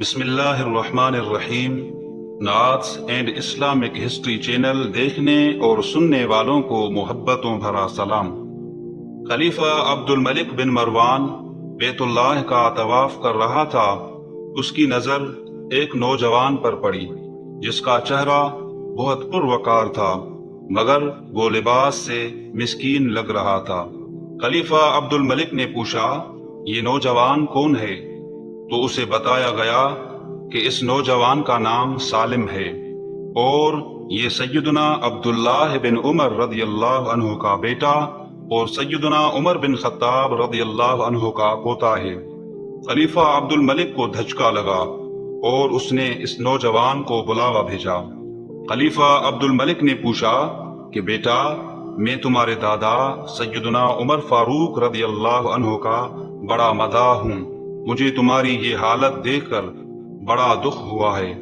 بسم اللہ الرحمن الرحیم۔ نعتس اینڈ اسلامک ہسٹری چینل دیکھنے اور سننے والوں کو محبتوں بھرا سلام۔ خلیفہ عبد الملک بن مروان بیت اللہ کا طواف کر رہا تھا۔ اس کی نظر ایک نوجوان پر پڑی جس کا چہرہ بہت پروقار تھا، مگر وہ لباس سے مسکین لگ رہا تھا۔ خلیفہ عبد الملک نے پوچھا، یہ نوجوان کون ہے؟ تو اسے بتایا گیا کہ اس نوجوان کا نام سالم ہے اور یہ سیدنا عبداللہ بن عمر رضی اللہ عنہ کا بیٹا اور سیدنا عمر بن خطاب رضی اللہ عنہ کا پوتا ہے۔ خلیفہ عبد الملک کو دھچکا لگا اور اس نے اس نوجوان کو بلاوا بھیجا۔ خلیفہ عبد الملک نے پوچھا کہ بیٹا، میں تمہارے دادا سیدنا عمر فاروق رضی اللہ عنہ کا بڑا مداح ہوں۔ مجھے تمہاری یہ حالت دیکھ کر بڑا دکھ ہوا ہے۔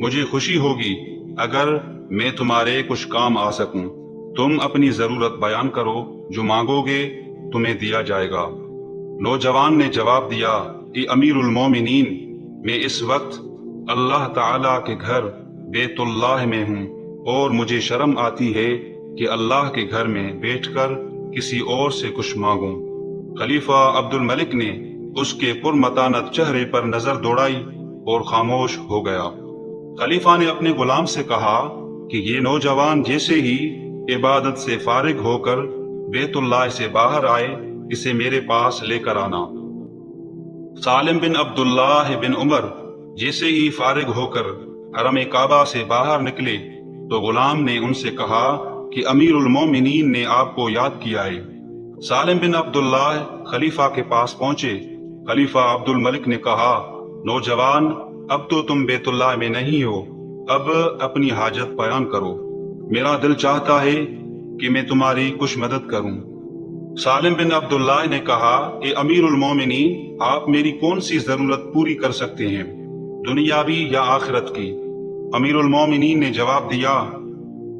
مجھے خوشی ہوگی اگر میں تمہارے کچھ کام آ سکوں۔ تم اپنی ضرورت بیان کرو، جو مانگو گے تمہیں دیا جائے گا۔ نوجوان نے جواب دیا، اے امیر المومنین، میں اس وقت اللہ تعالی کے گھر بیت اللہ میں ہوں اور مجھے شرم آتی ہے کہ اللہ کے گھر میں بیٹھ کر کسی اور سے کچھ مانگوں۔ خلیفہ عبد الملک نے اس کے پرمتانت چہرے پر نظر دوڑائی اور خاموش ہو گیا۔ خلیفہ نے اپنے غلام سے کہا کہ یہ نوجوان جیسے ہی عبادت سے فارغ ہو کر بیت اللہ سے باہر آئے، اسے میرے پاس لے کر آنا۔ سالم بن عبداللہ بن عمر جیسے ہی فارغ ہو کر حرم کعبہ سے باہر نکلے تو غلام نے ان سے کہا کہ امیر المومنین نے آپ کو یاد کیا ہے۔ سالم بن عبداللہ خلیفہ کے پاس پہنچے۔ خلیفہ عبد الملک نے کہا، نوجوان، اب تو تم بیت اللہ میں نہیں ہو، اب اپنی حاجت بیان کرو۔ میرا دل چاہتا ہے کہ میں تمہاری کچھ مدد کروں۔ سالم بن عبداللہ نے کہا، اے امیر المومنین، آپ میری کون سی ضرورت پوری کر سکتے ہیں، دنیاوی یا آخرت کی؟ امیر المومنین نے جواب دیا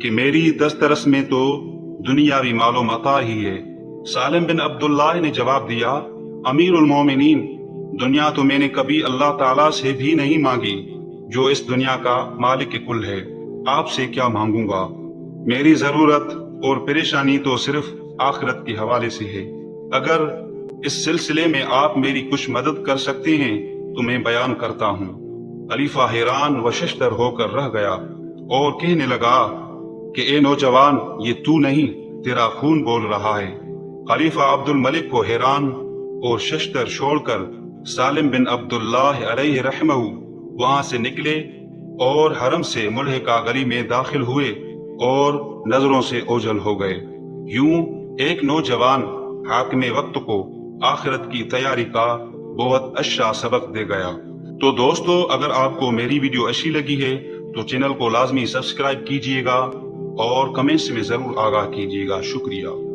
کہ میری دسترس میں تو دنیاوی مال و متاع ہی ہے۔ سالم بن عبداللہ نے جواب دیا، امیر المومنین، دنیا تو میں نے کبھی اللہ تعالیٰ سے بھی نہیں مانگی جو اس دنیا کا مالک کل ہے۔ آپ سے کیا مانگوں گا؟ میری ضرورت اور پریشانی تو صرف آخرت کے حوالے سے ہے۔ اگر اس سلسلے میں آپ میری کچھ مدد کر سکتے ہیں تو میں بیان کرتا ہوں۔ خلیفہ حیران و ششدر ہو کر رہ گیا اور کہنے لگا کہ اے نوجوان، یہ تو نہیں، تیرا خون بول رہا ہے۔ خلیفہ عبد الملک کو حیران اور ششدر چھوڑ کر سالم بن عبداللہ علیہ رحمہ وہاں سے نکلے اور حرم سے ملحقہ گلی میں داخل ہوئے اور نظروں سے اوجھل ہو گئے۔ یوں ایک نوجوان حاکم وقت کو آخرت کی تیاری کا بہت اچھا سبق دے گیا۔ تو دوستو، اگر آپ کو میری ویڈیو اچھی لگی ہے تو چینل کو لازمی سبسکرائب کیجیے گا اور کمنٹس میں ضرور آگاہ کیجیے گا۔ شکریہ۔